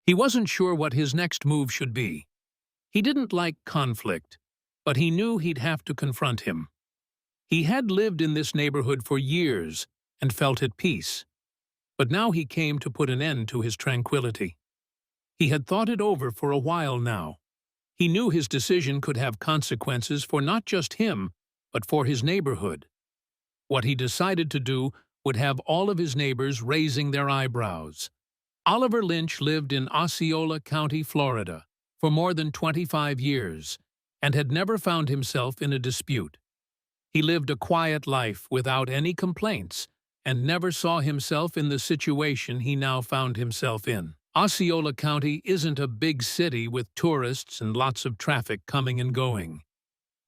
He wasn't sure what his next move should be. He didn't like conflict, but he knew he'd have to confront him. He had lived in this neighborhood for years and felt at peace, but now he came to put an end to his tranquility. He had thought it over for a while now. He knew his decision could have consequences for not just him, but for his neighborhood. What he decided to do would have all of his neighbors raising their eyebrows. Oliver Lynch lived in Osceola County, Florida, for more than 25 years, and had never found himself in a dispute. He lived a quiet life without any complaints, and never saw himself in the situation he now found himself in. Osceola County isn't a big city with tourists and lots of traffic coming and going.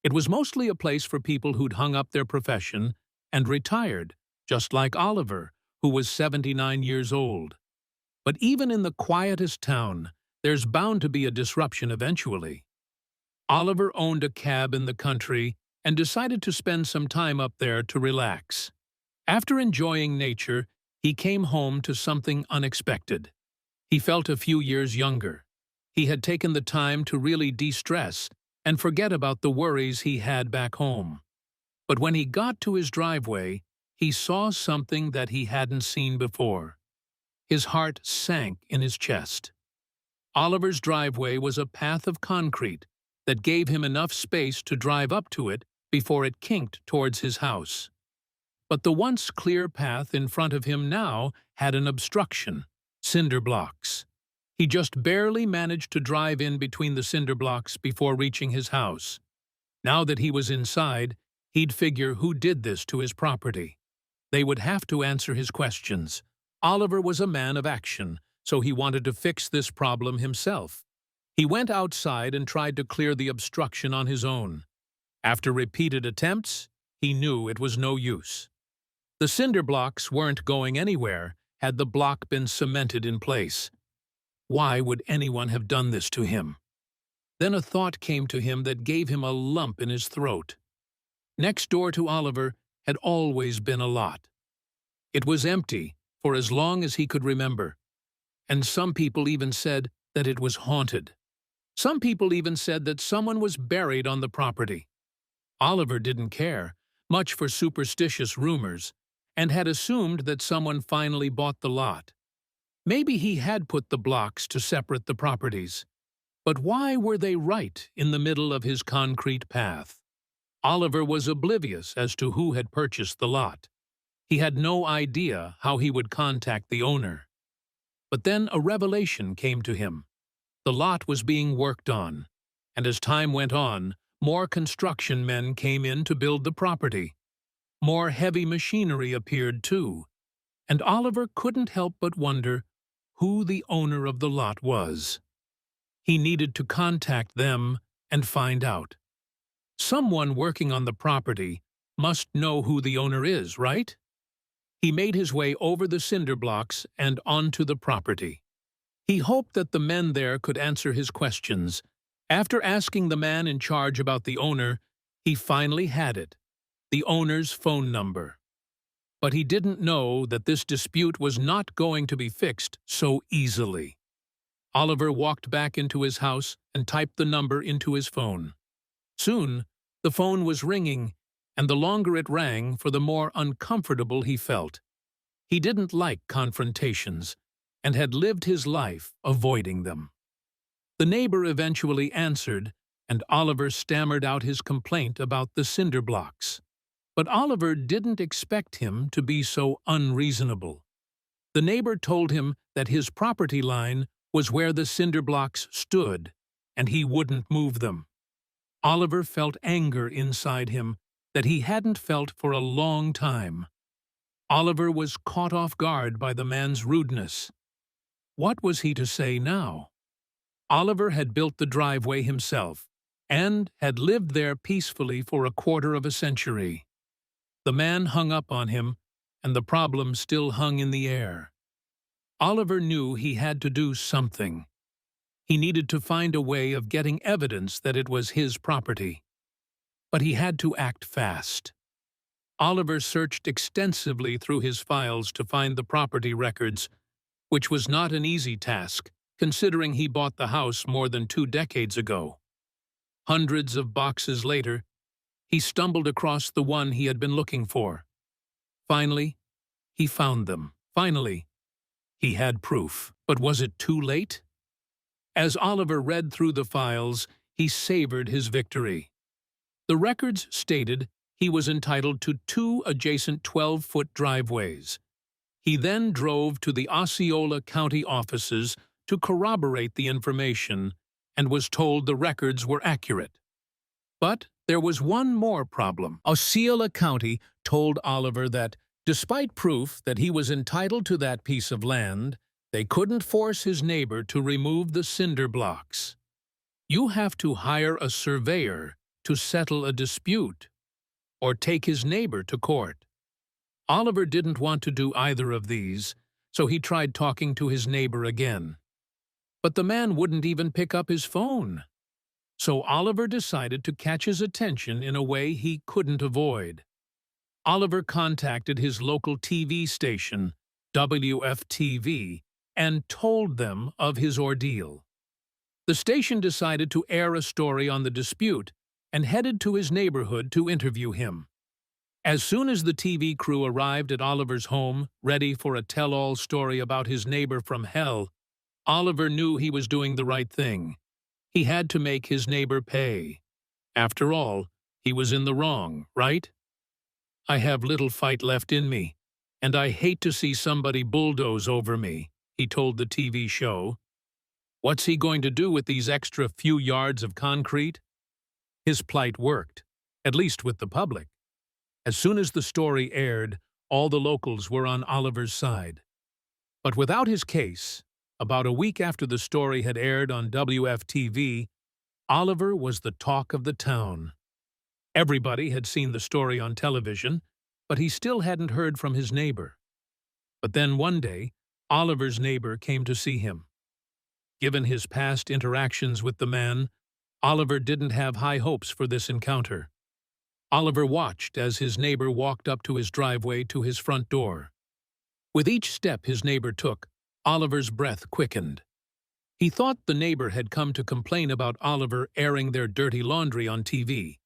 It was mostly a place for people who'd hung up their profession and retired, just like Oliver, who was 79 years old. But even in the quietest town, there's bound to be a disruption eventually. Oliver owned a cab in the country and decided to spend some time up there to relax. After enjoying nature, he came home to something unexpected. He felt a few years younger. He had taken the time to really de-stress and forget about the worries he had back home. But when he got to his driveway, he saw something that he hadn't seen before. His heart sank in his chest. Oliver's driveway was a path of concrete that gave him enough space to drive up to it before it kinked towards his house. But the once clear path in front of him now had an obstruction: cinder blocks. He just barely managed to drive in between the cinder blocks before reaching his house. Now that he was inside, he'd figure who did this to his property. They would have to answer his questions. Oliver was a man of action, so he wanted to fix this problem himself. He went outside and tried to clear the obstruction on his own. After repeated attempts, he knew it was no use. The cinder blocks weren't going anywhere had the block been cemented in place. Why would anyone have done this to him? Then a thought came to him that gave him a lump in his throat. Next door to Oliver had always been a lot. It was empty for as long as he could remember, and some people even said that it was haunted. Some people even said that someone was buried on the property. Oliver didn't care much for superstitious rumors and had assumed that someone finally bought the lot. Maybe he had put the blocks to separate the properties. But why were they right in the middle of his concrete path? Oliver was oblivious as to who had purchased the lot. He had no idea how he would contact the owner. But then a revelation came to him. The lot was being worked on, and as time went on, more construction men came in to build the property. More heavy machinery appeared too, and Oliver couldn't help but wonder who the owner of the lot was. He needed to contact them and find out. Someone working on the property must know who the owner is, right? He made his way over the cinder blocks and onto the property. He hoped that the men there could answer his questions. After asking the man in charge about the owner, he finally had it: the owner's phone number. But he didn't know that this dispute was not going to be fixed so easily. Oliver walked back into his house and typed the number into his phone. Soon, the phone was ringing, and the longer it rang, for the more uncomfortable he felt. He didn't like confrontations, and had lived his life avoiding them. The neighbor eventually answered, and Oliver stammered out his complaint about the cinder blocks. But Oliver didn't expect him to be so unreasonable. The neighbor told him that his property line was where the cinder blocks stood, and he wouldn't move them. Oliver felt anger inside him that he hadn't felt for a long time. Oliver was caught off guard by the man's rudeness. What was he to say now? Oliver had built the driveway himself, and had lived there peacefully for a quarter of a century. The man hung up on him, and the problem still hung in the air. Oliver knew he had to do something. He needed to find a way of getting evidence that it was his property. But he had to act fast. Oliver searched extensively through his files to find the property records, which was not an easy task, considering he bought the house more than 2 decades ago. Hundreds of boxes later, he stumbled across the one he had been looking for. Finally, he found them. Finally, he had proof. But was it too late? As Oliver read through the files, he savored his victory. The records stated he was entitled to 2 adjacent 12-foot driveways. He then drove to the Osceola County offices to corroborate the information and was told the records were accurate. But there was one more problem. Osceola County told Oliver that, despite proof that he was entitled to that piece of land, they couldn't force his neighbor to remove the cinder blocks. You have to hire a surveyor to settle a dispute, or take his neighbor to court. Oliver didn't want to do either of these, so he tried talking to his neighbor again. But the man wouldn't even pick up his phone. So Oliver decided to catch his attention in a way he couldn't avoid. Oliver contacted his local TV station, WFTV, and told them of his ordeal. The station decided to air a story on the dispute and headed to his neighborhood to interview him. As soon as the TV crew arrived at Oliver's home, ready for a tell-all story about his neighbor from hell, Oliver knew he was doing the right thing. He had to make his neighbor pay. After all, he was in the wrong, right? "I have little fight left in me, and I hate to see somebody bulldoze over me," he told the TV show. What's he going to do with these extra few yards of concrete? His plight worked, at least with the public. As soon as the story aired, all the locals were on Oliver's side. But without his case, about a week after the story had aired on WFTV, Oliver was the talk of the town. Everybody had seen the story on television, but he still hadn't heard from his neighbor. But then one day, Oliver's neighbor came to see him. Given his past interactions with the man, Oliver didn't have high hopes for this encounter. Oliver watched as his neighbor walked up to his driveway to his front door. With each step his neighbor took, Oliver's breath quickened. He thought the neighbor had come to complain about Oliver airing their dirty laundry on TV,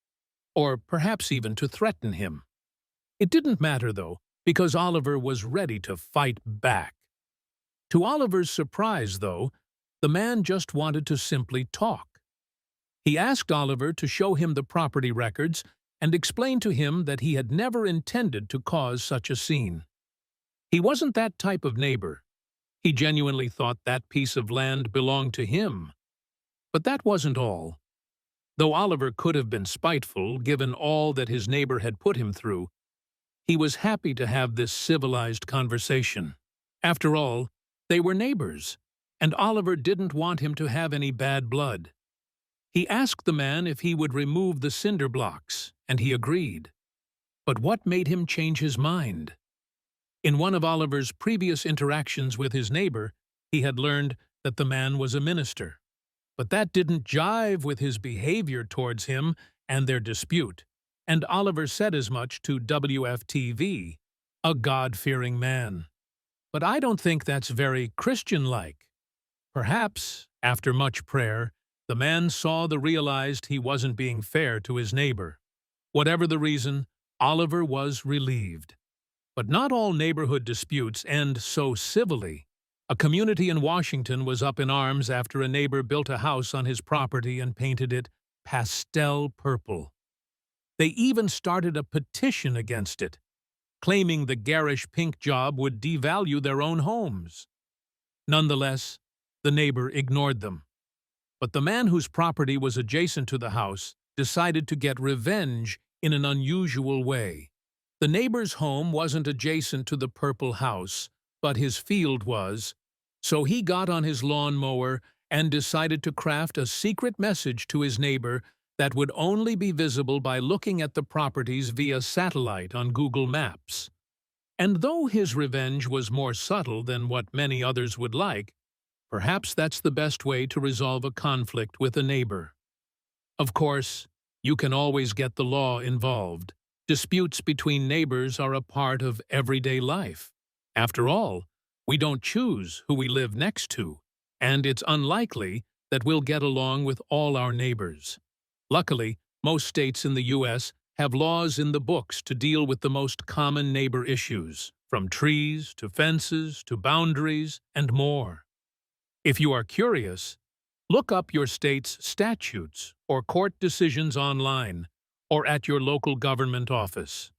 or perhaps even to threaten him. It didn't matter, though, because Oliver was ready to fight back. To Oliver's surprise, though, the man just wanted to simply talk. He asked Oliver to show him the property records and explain to him that he had never intended to cause such a scene. He wasn't that type of neighbor. He genuinely thought that piece of land belonged to him. But that wasn't all. Though Oliver could have been spiteful, given all that his neighbor had put him through, he was happy to have this civilized conversation. After all, they were neighbors, and Oliver didn't want him to have any bad blood. He asked the man if he would remove the cinder blocks, and he agreed. But what made him change his mind? In one of Oliver's previous interactions with his neighbor, he had learned that the man was a minister. But that didn't jive with his behavior towards him and their dispute, and Oliver said as much to WFTV, a God-fearing man. But I don't think that's very Christian-like. Perhaps, after much prayer, the man realized he wasn't being fair to his neighbor. Whatever the reason, Oliver was relieved. But not all neighborhood disputes end so civilly. A community in Washington was up in arms after a neighbor built a house on his property and painted it pastel purple. They even started a petition against it, claiming the garish pink job would devalue their own homes. Nonetheless, the neighbor ignored them. But the man whose property was adjacent to the house decided to get revenge in an unusual way. The neighbor's home wasn't adjacent to the purple house, but his field was, so he got on his lawnmower and decided to craft a secret message to his neighbor that would only be visible by looking at the properties via satellite on Google Maps. And though his revenge was more subtle than what many others would like, perhaps that's the best way to resolve a conflict with a neighbor. Of course, you can always get the law involved. Disputes between neighbors are a part of everyday life. After all, we don't choose who we live next to, and it's unlikely that we'll get along with all our neighbors. Luckily, most states in the U.S. have laws in the books to deal with the most common neighbor issues, from trees to fences to boundaries and more. If you are curious, look up your state's statutes or court decisions online or at your local government office.